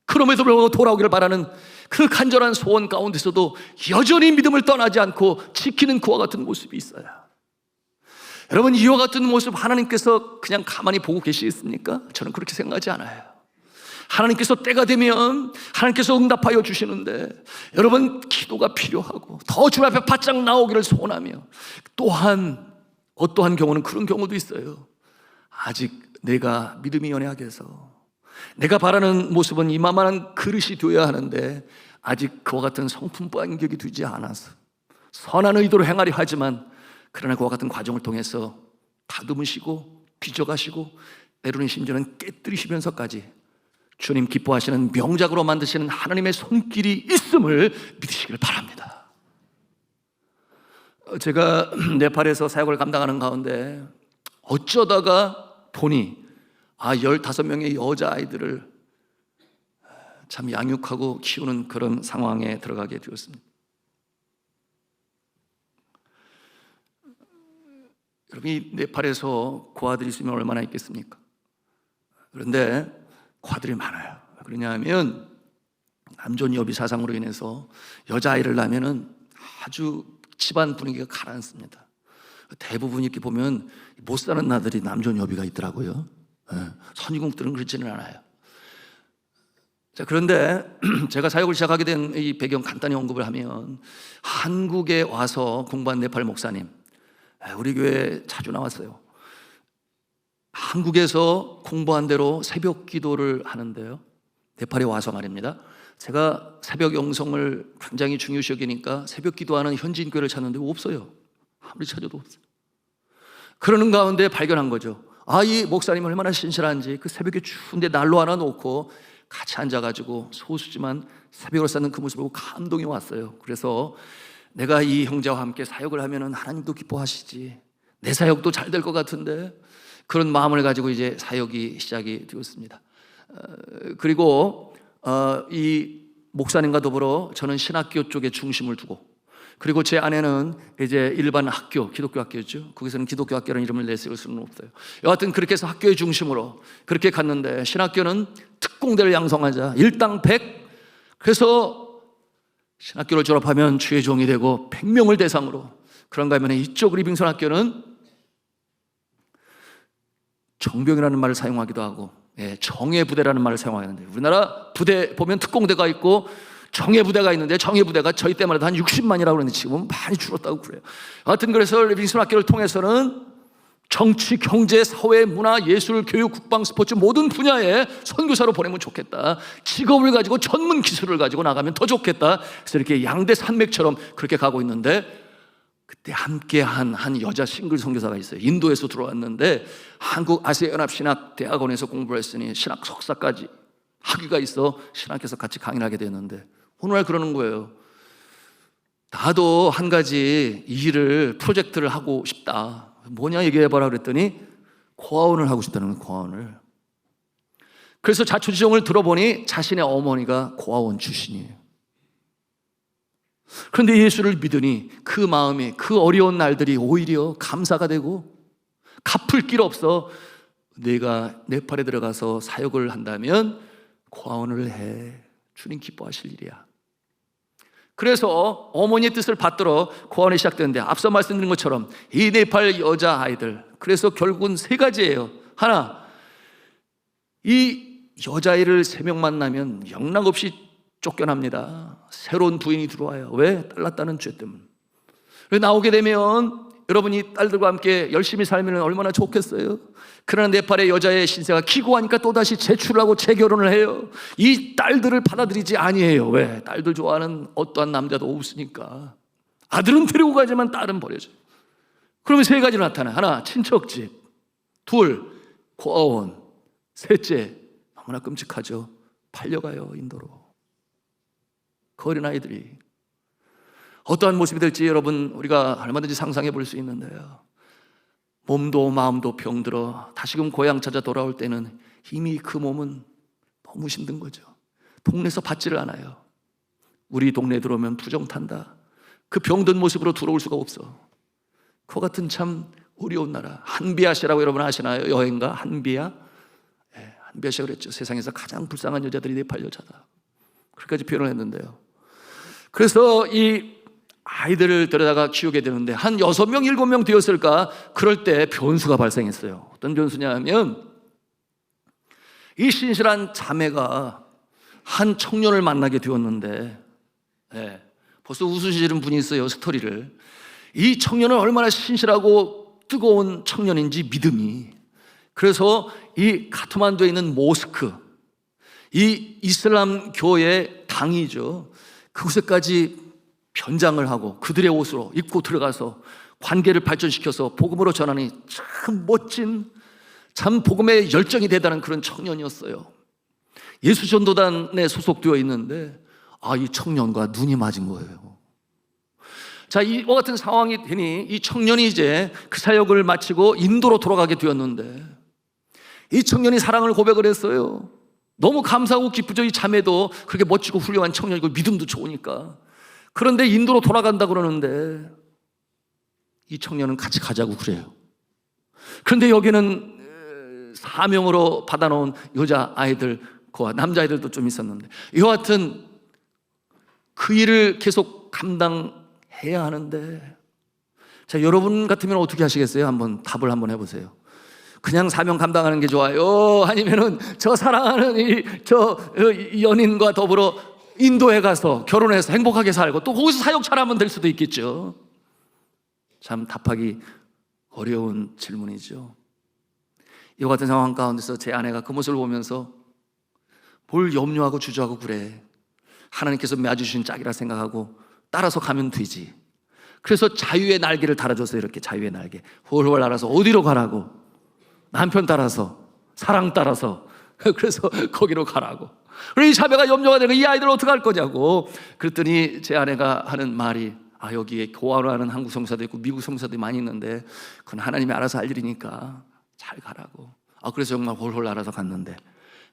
Speaker 1: 그럼에도 불구하고 돌아오기를 바라는 그 간절한 소원 가운데서도 여전히 믿음을 떠나지 않고 지키는 그와 같은 모습이 있어요. 여러분, 이와 같은 모습 하나님께서 그냥 가만히 보고 계시겠습니까? 저는 그렇게 생각하지 않아요. 하나님께서 때가 되면 하나님께서 응답하여 주시는데, 여러분 기도가 필요하고 더 주님 앞에 바짝 나오기를 소원하며, 또한 어떠한 경우는 그런 경우도 있어요. 아직 내가 믿음이 연약해서 내가 바라는 모습은 이만한 그릇이 되어야 하는데 아직 그와 같은 성품 반격이 되지 않아서 선한 의도로 행하려 하지만, 그러나 그와 같은 과정을 통해서 다듬으시고 빚어가시고 때로는 심지어는 깨뜨리시면서까지 주님 기뻐하시는 명작으로 만드시는 하나님의 손길이 있음을 믿으시길 바랍니다. 제가 네팔에서 사역을 감당하는 가운데 어쩌다가 보니 15명의 여자아이들을 참 양육하고 키우는 그런 상황에 들어가게 되었습니다. 여러분, 이 네팔에서 고아들이 있으면 얼마나 있겠습니까? 그런데 고아들이 많아요. 그러냐 하면 남존여비 사상으로 인해서 여자아이를 낳으면 아주 집안 분위기가 가라앉습니다. 대부분 이렇게 보면 못 사는 나들이 남존여비가 있더라고요. 선진국들은 그렇지는 않아요. 자, 그런데 제가 사역을 시작하게 된 이 배경 간단히 언급을 하면, 한국에 와서 공부한 네팔 목사님, 우리 교회에 자주 나왔어요. 한국에서 공부한 대로 새벽 기도를 하는데요, 네팔에 와서 말입니다, 제가 새벽 영성을 굉장히 중요시 여기니까 새벽 기도하는 현지인 교회를 찾는데 없어요. 아무리 찾아도 없어요. 그러는 가운데 발견한 거죠. 이 목사님은 얼마나 신실한지, 그 새벽에 추운데 난로 하나 놓고 같이 앉아가지고 소수지만 새벽을 쌓는 그 모습을 보고 감동이 왔어요. 그래서 내가 이 형제와 함께 사역을 하면 하나님도 기뻐하시지, 내 사역도 잘 될 것 같은데, 그런 마음을 가지고 이제 사역이 시작이 되었습니다. 그리고 이 목사님과 더불어 저는 신학교 쪽에 중심을 두고, 그리고 제 아내는 이제 일반 학교, 기독교 학교였죠. 거기서는 기독교 학교라는 이름을 내세울 수는 없어요. 여하튼 그렇게 해서 학교의 중심으로 그렇게 갔는데, 신학교는 특공대를 양성하자, 일당 100. 그래서 신학교를 졸업하면 주의 종이 되고 100명을 대상으로. 그런가 하면 이쪽 리빙선 학교는 정병이라는 말을 사용하기도 하고, 정예부대라는 말을 사용하는데, 우리나라 부대 보면 특공대가 있고 정예부대가 있는데, 정예부대가 저희 때만 해도 한 60만이라고 그러는데 지금은 많이 줄었다고 그래요. 하여튼 그래서 리빙슨 학교를 통해서는 정치, 경제, 사회, 문화, 예술, 교육, 국방, 스포츠 모든 분야에 선교사로 보내면 좋겠다, 직업을 가지고 전문 기술을 가지고 나가면 더 좋겠다. 그래서 이렇게 양대 산맥처럼 그렇게 가고 있는데, 그때 함께한 한 여자 싱글 선교사가 있어요. 인도에서 들어왔는데 한국 아시아연합신학대학원에서 공부를 했으니 신학 석사까지 학위가 있어 신학에서 같이 강의를 하게 됐는데, 어느 날 그러는 거예요. 나도 한 가지 일을, 프로젝트를 하고 싶다. 뭐냐 얘기해봐라 그랬더니 고아원을 하고 싶다는 거예요. 고아원을. 그래서 자초지종을 들어보니 자신의 어머니가 고아원 출신이에요. 그런데 예수를 믿으니 그 마음이, 그 어려운 날들이 오히려 감사가 되고, 갚을 길 없어 내가 네팔에 들어가서 사역을 한다면 고아원을 해, 주님 기뻐하실 일이야. 그래서 어머니의 뜻을 받들어 고아원이 시작되는데, 앞서 말씀드린 것처럼 이 네팔 여자아이들, 그래서 결국은 3가지예요. 하나, 이 여자아이를 3명 만나면 영락없이 쫓겨납니다. 새로운 부인이 들어와요. 왜? 딸 낳았다는 죄 때문에. 나오게 되면 여러분이 딸들과 함께 열심히 살면 얼마나 좋겠어요. 그러나 네팔의 여자의 신세가 기고하니까 또다시 재출을 하고 재결혼을 해요. 이 딸들을 받아들이지 아니해요. 왜? 딸들 좋아하는 어떠한 남자도 없으니까. 아들은 데리고 가지만 딸은 버려져요. 그러면 3가지로 나타나요. 하나, 친척집. 2, 고아원. 3째, 너무나 끔찍하죠. 팔려가요, 인도로. 그 어린아이들이 어떠한 모습이 될지 여러분 우리가 얼마든지 상상해 볼 수 있는데요, 몸도 마음도 병들어 다시금 고향 찾아 돌아올 때는 이미 그 몸은 너무 힘든 거죠. 동네에서 받지를 않아요. 우리 동네에 들어오면 부정탄다. 그 병든 모습으로 들어올 수가 없어. 그와 같은 참 어려운 나라. 한비아시라고 여러분 아시나요? 여행가 한비아? 한비아시가 그랬죠. 세상에서 가장 불쌍한 여자들이 네팔 여자다. 그렇게까지 표현을 했는데요, 그래서 이 아이들을 데려다가 키우게 되는데 한 6명, 7명 되었을까? 그럴 때 변수가 발생했어요. 어떤 변수냐 하면, 이 신실한 자매가 한 청년을 만나게 되었는데, 벌써 웃으시는 분이 있어요. 스토리를. 이 청년은 얼마나 신실하고 뜨거운 청년인지 믿음이. 그래서 이 카트만두에 있는 모스크, 이 이슬람 교의 당이죠. 그곳에까지 변장을 하고 그들의 옷으로 입고 들어가서 관계를 발전시켜서 복음으로 전하니 참 멋진, 참 복음에 열정이 대단한 그런 청년이었어요. 예수전도단에 소속되어 있는데 이 청년과 눈이 맞은 거예요. 자, 이와 같은 상황이 되니 이 청년이 이제 그 사역을 마치고 인도로 돌아가게 되었는데, 이 청년이 사랑을 고백을 했어요. 너무 감사하고 기쁘죠. 이 자매도 그렇게 멋지고 훌륭한 청년이고 믿음도 좋으니까. 그런데 인도로 돌아간다 그러는데 이 청년은 같이 가자고 그래요. 그런데 여기는 사명으로 받아놓은 여자아이들과 남자아이들도 좀 있었는데, 이와 같은 그 일을 계속 감당해야 하는데, 자, 여러분 같으면 어떻게 하시겠어요? 한번 답을 한번 해보세요. 그냥 사명 감당하는 게 좋아요? 아니면은 저 사랑하는 저 연인과 더불어 인도에 가서 결혼해서 행복하게 살고 또 거기서 사역 잘하면 될 수도 있겠죠. 참 답하기 어려운 질문이죠. 이와 같은 상황 가운데서 제 아내가 그 모습을 보면서 뭘 염려하고 주저하고 그래. 하나님께서 맺어주신 짝이라 생각하고 따라서 가면 되지. 그래서 자유의 날개를 달아줬어요. 이렇게 자유의 날개. 홀홀 날아서 어디로 가라고? 남편 따라서, 사랑 따라서. 그래서 거기로 가라고. 그리고 이 자매가 염려가 되고 이 아이들 어떻게 할 거냐고. 그랬더니 제 아내가 하는 말이, 여기에 교화로 하는 한국 성사도 있고 미국 성사도 많이 있는데 그건 하나님이 알아서 할 일이니까 잘 가라고. 그래서 정말 홀홀 날아서 갔는데,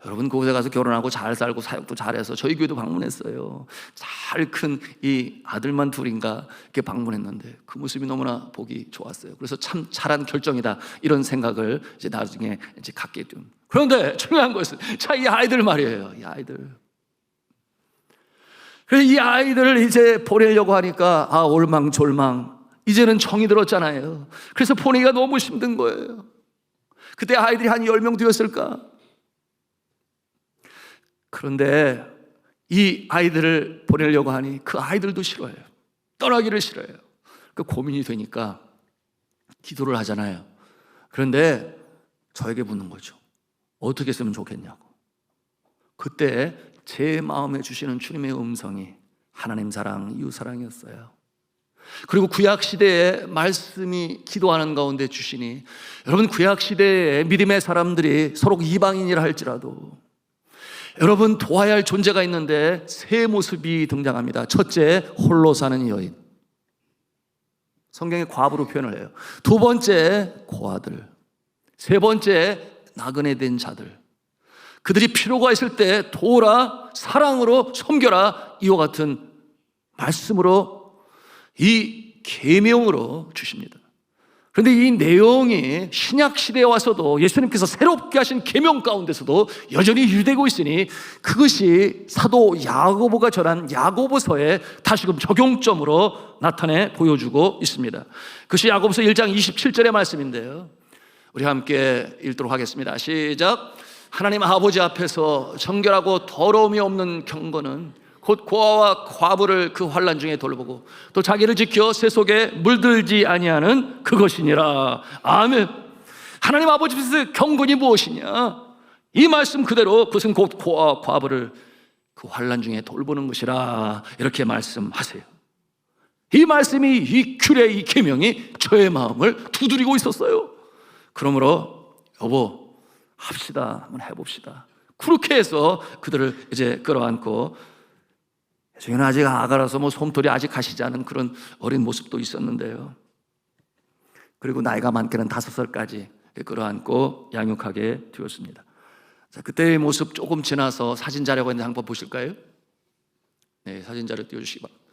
Speaker 1: 여러분 그곳에 가서 결혼하고 잘 살고 사역도 잘해서 저희 교회도 방문했어요. 잘 큰 이 아들만 둘인가 이렇게 방문했는데 그 모습이 너무나 보기 좋았어요. 그래서 참 잘한 결정이다, 이런 생각을 이제 나중에 이제 갖게 된. 그런데 중요한 것은, 자, 이 아이들 말이에요. 이 아이들. 그래서 이 아이들을 이제 보내려고 하니까 올망졸망. 이제는 정이 들었잖아요. 그래서 보내기가 너무 힘든 거예요. 그때 아이들이 한 10명 되었을까? 그런데 이 아이들을 보내려고 하니 그 아이들도 싫어해요. 떠나기를 싫어해요. 그 고민이 되니까 기도를 하잖아요. 그런데 저에게 묻는 거죠. 어떻게 했으면 좋겠냐고. 그때 제 마음에 주시는 주님의 음성이 하나님 사랑, 이웃 사랑이었어요. 그리고 구약시대에 말씀이 기도하는 가운데 주시니, 여러분 구약시대에 믿음의 사람들이 서로 이방인이라 할지라도 여러분 도와야 할 존재가 있는데 세 모습이 등장합니다. 첫째, 홀로 사는 여인. 성경에 과부로 표현을 해요. 두 번째, 고아들. 세 번째, 나그네 된 자들. 그들이 필요가 있을 때 도우라, 사랑으로 섬겨라, 이와 같은 말씀으로, 이 계명으로 주십니다. 그런데 이 내용이 신약 시대에 와서도 예수님께서 새롭게 하신 계명 가운데서도 여전히 유지되고 있으니, 그것이 사도 야고보가 전한 야고보서에 다시금 적용점으로 나타내 보여주고 있습니다. 그것이 야고보서 1장 27절의 말씀인데요, 우리 함께 읽도록 하겠습니다. 시작. 하나님 아버지 앞에서 정결하고 더러움이 없는 경건은 곧 고아와 과부를 그 환난 중에 돌보고 또 자기를 지켜 새 속에 물들지 아니하는 그것이니라. 아멘. 하나님 아버지 앞에서 경건이 무엇이냐? 이 말씀 그대로 그것은 곧 고아와 과부를 그 환난 중에 돌보는 것이라, 이렇게 말씀하세요. 이 말씀이, 이 규례, 이 계명이 저의 마음을 두드리고 있었어요. 그러므로 여보, 합시다. 한번 해봅시다. 그렇게 해서 그들을 이제 끌어안고, 저희는 아직 아가라서 솜털이 아직 가시지 않은 그런 어린 모습도 있었는데요, 그리고 나이가 많게는 5살까지 끌어안고 양육하게 되었습니다. 자, 그때의 모습 조금 지나서 사진 자료가 있는데 한번 보실까요? 네, 사진 자료 띄워주시기 바랍니다.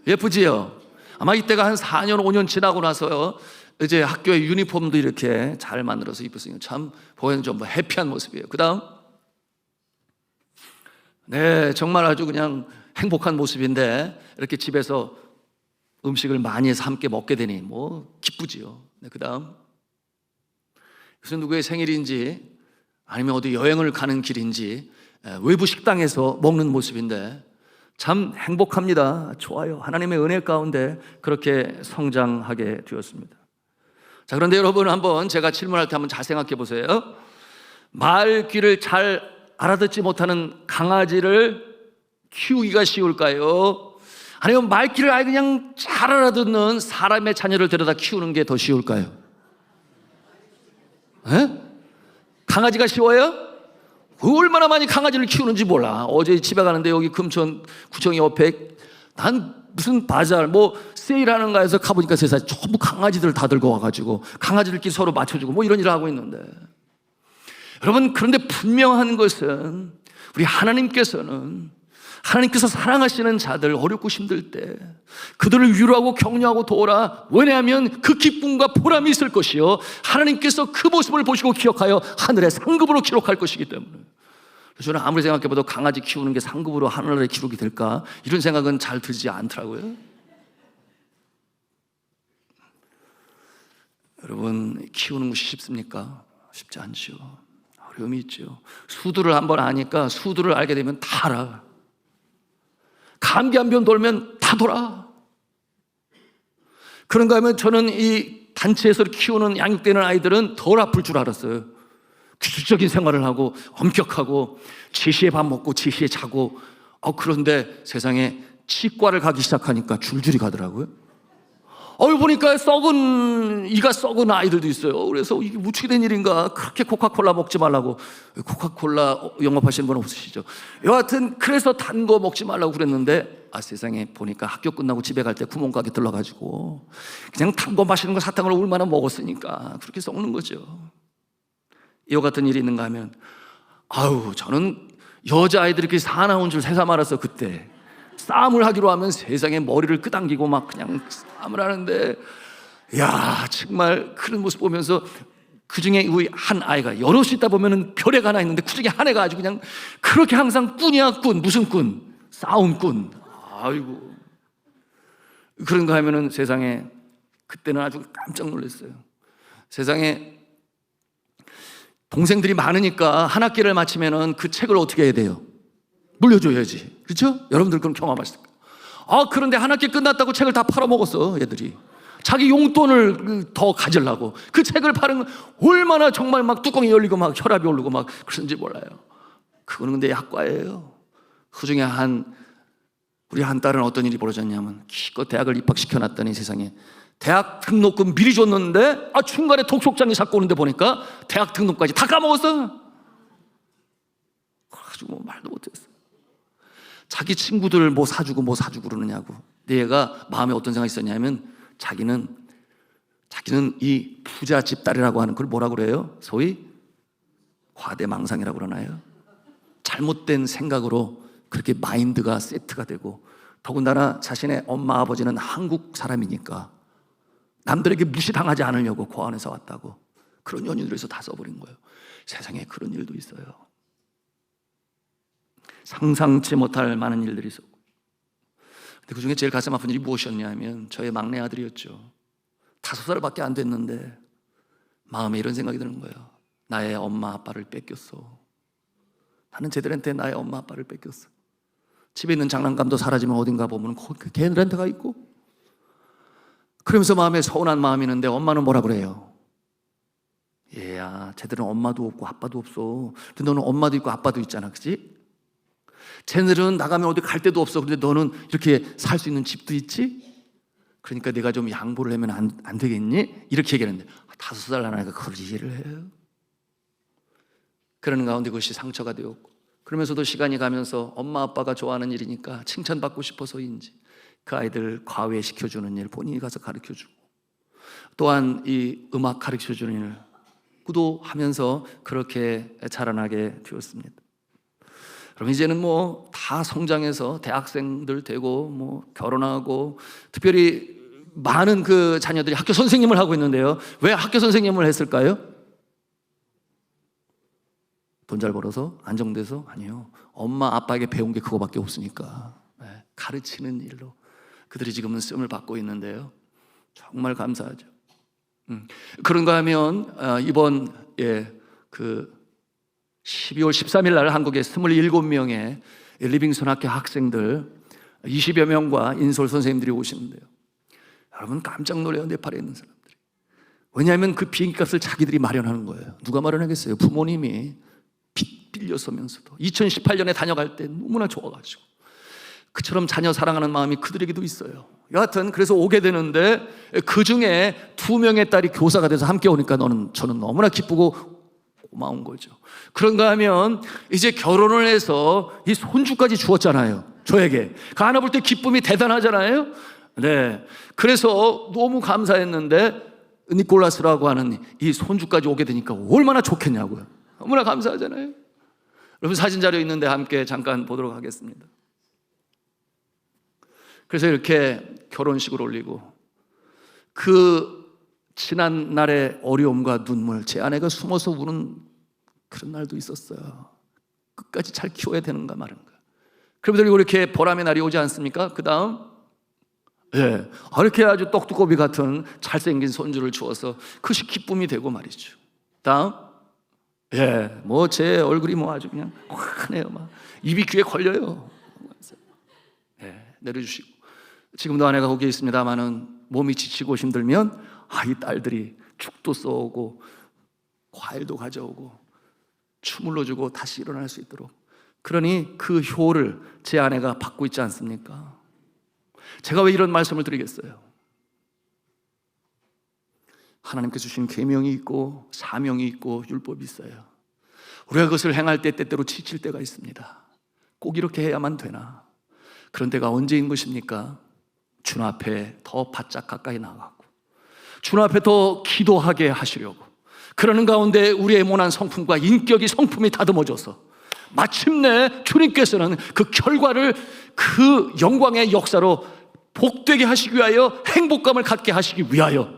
Speaker 1: 예쁘지요? 아마 이때가 한 4년 5년 지나고 나서 이제 학교의 유니폼도 이렇게 잘 만들어서 입었으니까 참 보기에는 좀 해피한 모습이에요. 그 다음, 네, 정말 아주 그냥 행복한 모습인데, 이렇게 집에서 음식을 많이 해서 함께 먹게 되니 기쁘지요. 네, 그 다음, 무슨 누구의 생일인지 아니면 어디 여행을 가는 길인지 외부 식당에서 먹는 모습인데 참 행복합니다. 좋아요. 하나님의 은혜 가운데 그렇게 성장하게 되었습니다. 자, 그런데 여러분, 한번 제가 질문할 때 한번 잘 생각해 보세요. 말귀를 잘 알아듣지 못하는 강아지를 키우기가 쉬울까요? 아니면 말귀를 아예 그냥 잘 알아듣는 사람의 자녀를 데려다 키우는 게 더 쉬울까요? 강아지가 쉬워요? 얼마나 많이 강아지를 키우는지 몰라. 어제 집에 가는데 여기 금천 구청이 옆에 난 무슨 바जार 뭐 세일하는가 해서 가보니까 세상에 전부 강아지들 다 들고 와가지고 강아지들끼리 서로 맞춰주고 뭐 이런 일을 하고 있는데, 여러분, 그런데 분명한 것은 우리 하나님께서 사랑하시는 자들, 어렵고 힘들 때 그들을 위로하고 격려하고 도우라. 왜냐하면 그 기쁨과 보람이 있을 것이요, 하나님께서 그 모습을 보시고 기억하여 하늘의 상급으로 기록할 것이기 때문에. 저는 아무리 생각해봐도 강아지 키우는 게 상급으로 하늘에 기록이 될까, 이런 생각은 잘 들지 않더라고요. 여러분, 키우는 것이 쉽습니까? 쉽지 않죠. 어려움이 있죠. 수두를 한번 아니까 수두를 알게 되면 다 알아. 감기 한 번 돌면 다 돌아. 그런가 하면 저는 이 단체에서 키우는 양육되는 아이들은 덜 아플 줄 알았어요. 규칙적인 생활을 하고 엄격하고 제시에 밥 먹고 제시에 자고. 그런데 세상에 치과를 가기 시작하니까 줄줄이 가더라고요. 보니까 이가 썩은 아이들도 있어요. 그래서 이게 어떻게 된 일인가. 그렇게 코카콜라 먹지 말라고. 코카콜라 영업하시는 분 없으시죠? 여하튼 그래서 단 거 먹지 말라고 그랬는데, 세상에 보니까 학교 끝나고 집에 갈 때 구멍가게 들러가지고 그냥 단 거 마시는 거 사탕을 얼마나 먹었으니까 그렇게 썩는 거죠. 이와 같은 일이 있는가 하면, 저는 여자아이들이 이렇게 사나운 줄 새삼 알았어. 그때 싸움을 하기로 하면 세상에 머리를 끄당기고 막 그냥 싸움을 하는데, 정말 그런 모습 보면서 그 중에 한 아이가, 여럿이 있다 보면은 별애가 하나 있는데 그 중에 한 애가 아주 그냥 그렇게 항상 꾼이야, 꾼. 무슨 꾼? 싸움꾼. 아이고. 그런가 하면은 세상에, 그때는 아주 깜짝 놀랐어요. 세상에 동생들이 많으니까 한 학기를 마치면은 그 책을 어떻게 해야 돼요? 물려줘야지. 그렇죠? 여러분들 그런 경험하실 거예요. 그런데 한 학기 끝났다고 책을 다 팔아먹었어, 얘들이. 자기 용돈을 더 가지려고. 그 책을 파는 얼마나 정말 막 뚜껑이 열리고 막 혈압이 오르고 막 그런지 몰라요. 그거는 근데 약과예요. 그 중에 우리 한 딸은 어떤 일이 벌어졌냐면, 기껏 대학을 입학시켜놨더니 세상에 대학 등록금 미리 줬는데 중간에 독촉장이 자꾸 오는데 보니까 대학 등록까지 다 까먹었어. 그래가지고 말도 못했어. 자기 친구들 뭐 사주고 그러느냐고. 근데 얘가 마음에 어떤 생각이 있었냐면, 자기는 이 부잣집 딸이라고 하는 걸 뭐라고 그래요? 소위 과대망상이라고 그러나요? 잘못된 생각으로 그렇게 마인드가 세트가 되고, 더군다나 자신의 엄마 아버지는 한국 사람이니까 남들에게 무시당하지 않으려고 고안해서 왔다고, 그런 연유로 해서 다 써버린 거예요. 세상에 그런 일도 있어요. 상상치 못할 많은 일들이 있었고, 근데 그 중에 제일 가슴 아픈 일이 무엇이었냐면, 저의 막내 아들이었죠. 5살밖에 안 됐는데 마음에 이런 생각이 드는 거예요. 나의 엄마 아빠를 뺏겼어. 나는 쟤들한테 나의 엄마 아빠를 뺏겼어. 집에 있는 장난감도 사라지면 어딘가 보면 걔들한테가 있고, 그러면서 마음에 서운한 마음이 있는데 엄마는 뭐라 그래요? 얘야, 쟤들은 엄마도 없고 아빠도 없어. 근데 너는 엄마도 있고 아빠도 있잖아, 그치? 쟤들은 나가면 어디 갈 데도 없어. 근데 너는 이렇게 살 수 있는 집도 있지? 그러니까 내가 좀 양보를 하면 안 되겠니? 이렇게 얘기하는데 5살 나니까 그걸 이해를 해요. 그러는 가운데 그것이 상처가 되었고, 그러면서도 시간이 가면서 엄마 아빠가 좋아하는 일이니까 칭찬받고 싶어서인지 그 아이들 과외시켜주는 일 본인이 가서 가르쳐주고, 또한 이 음악 가르쳐주는 일 구도하면서 그렇게 자라나게 되었습니다. 그럼 이제는 뭐 다 성장해서 대학생들 되고 뭐 결혼하고, 특별히 많은 그 자녀들이 학교 선생님을 하고 있는데요. 왜 학교 선생님을 했을까요? 돈 잘 벌어서? 안정돼서? 아니요. 엄마 아빠에게 배운 게 그거밖에 없으니까. 가르치는 일로 그들이 지금은 쓰임을 받고 있는데요. 정말 감사하죠. 그런가 하면 이번 그 12월 13일 날 한국에 27명의 리빙선 학교 학생들 20여 명과 인솔 선생님들이 오시는데요. 여러분 깜짝 놀라요. 네팔에 있는 사람들이. 왜냐하면 그 비행기 값을 자기들이 마련하는 거예요. 누가 마련하겠어요? 부모님이 빚 빌려서면서도 2018년에 다녀갈 때 너무나 좋아가지고 그처럼 자녀 사랑하는 마음이 그들에게도 있어요. 여하튼 그래서 오게 되는데 그 중에 2명의 딸이 교사가 돼서 함께 오니까 저는 너무나 기쁘고 고마운 거죠. 그런가 하면 이제 결혼을 해서 이 손주까지 주었잖아요. 저에게. 그 하나 볼 때 기쁨이 대단하잖아요. 네. 그래서 너무 감사했는데 니콜라스라고 하는 이 손주까지 오게 되니까 얼마나 좋겠냐고요. 너무나 감사하잖아요. 여러분 사진 자료 있는데 함께 잠깐 보도록 하겠습니다. 그래서 이렇게 결혼식을 올리고 그 지난 날의 어려움과 눈물, 제 아내가 숨어서 우는 그런 날도 있었어요. 끝까지 잘 키워야 되는가 말인가. 그리고 이렇게 보람의 날이 오지 않습니까? 그 다음 이렇게 아주 똑두꺼비 같은 잘생긴 손주를 주어서 그것이 기쁨이 되고 말이죠. 다음 뭐 제 얼굴이 뭐 아주 그냥 환해요. 막 입이 귀에 걸려요. 내려주시고 지금도 아내가 거기에 있습니다마는 몸이 지치고 힘들면 이 딸들이 죽도 써오고 과일도 가져오고 추물러 주고 다시 일어날 수 있도록, 그러니 그 효를 제 아내가 받고 있지 않습니까? 제가 왜 이런 말씀을 드리겠어요? 하나님께서 주신 계명이 있고 사명이 있고 율법이 있어요. 우리가 그것을 행할 때 때때로 지칠 때가 있습니다. 꼭 이렇게 해야만 되나? 그런 때가 언제인 것입니까? 주님 앞에 더 바짝 가까이 나가고 주님 앞에 더 기도하게 하시려고, 그러는 가운데 우리의 모난 성품과 인격이 성품이 다듬어져서 마침내 주님께서는 그 결과를 그 영광의 역사로 복되게 하시기 위하여 행복감을 갖게 하시기 위하여,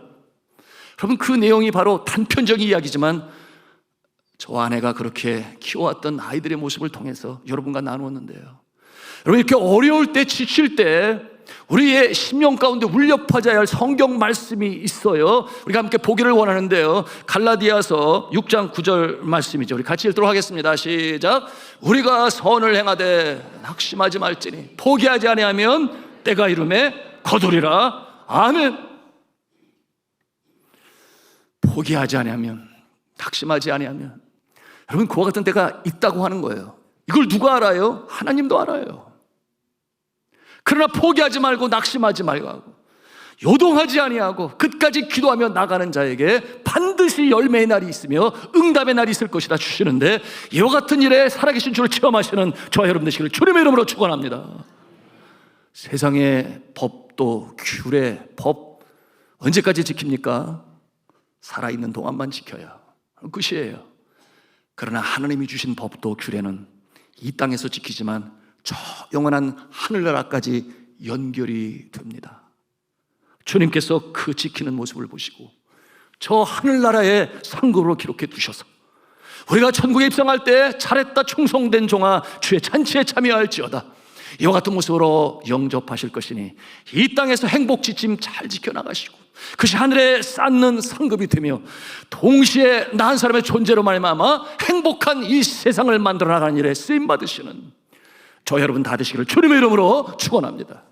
Speaker 1: 여러분 그 내용이 바로 단편적인 이야기지만 저 아내가 그렇게 키워왔던 아이들의 모습을 통해서 여러분과 나누었는데요. 여러분 이렇게 어려울 때 지칠 때 우리의 심령 가운데 울려퍼져야 할 성경 말씀이 있어요. 우리가 함께 보기를 원하는데요. 갈라디아서 6장 9절 말씀이죠. 우리 같이 읽도록 하겠습니다. 시작. 우리가 선을 행하되 낙심하지 말지니 포기하지 아니하면 때가 이름에 거두리라. 아멘. 포기하지 아니하면, 낙심하지 아니하면, 여러분 그와 같은 때가 있다고 하는 거예요. 이걸 누가 알아요? 하나님도 알아요. 그러나 포기하지 말고 낙심하지 말고 요동하지 아니하고 끝까지 기도하며 나가는 자에게 반드시 열매의 날이 있으며 응답의 날이 있을 것이다 주시는데, 이와 같은 일에 살아계신 주를 체험하시는 저와 여러분 되시기를 주님의 이름으로 축원합니다. 세상의 법도 규례, 법 언제까지 지킵니까? 살아있는 동안만 지켜야 끝이에요. 그러나 하나님이 주신 법도 규례는 이 땅에서 지키지만 저 영원한 하늘나라까지 연결이 됩니다. 주님께서 그 지키는 모습을 보시고 저 하늘나라의 상급으로 기록해 두셔서 우리가 천국에 입성할 때 잘했다 충성된 종아 주의 잔치에 참여할지어다, 이와 같은 모습으로 영접하실 것이니 이 땅에서 행복 지침 잘 지켜나가시고 그것이 하늘에 쌓는 상급이 되며 동시에 나 한 사람의 존재로 말미암아 행복한 이 세상을 만들어 나가는 일에 쓰임받으시는 저 여러분 다 되시기를 주님의 이름으로 축원합니다.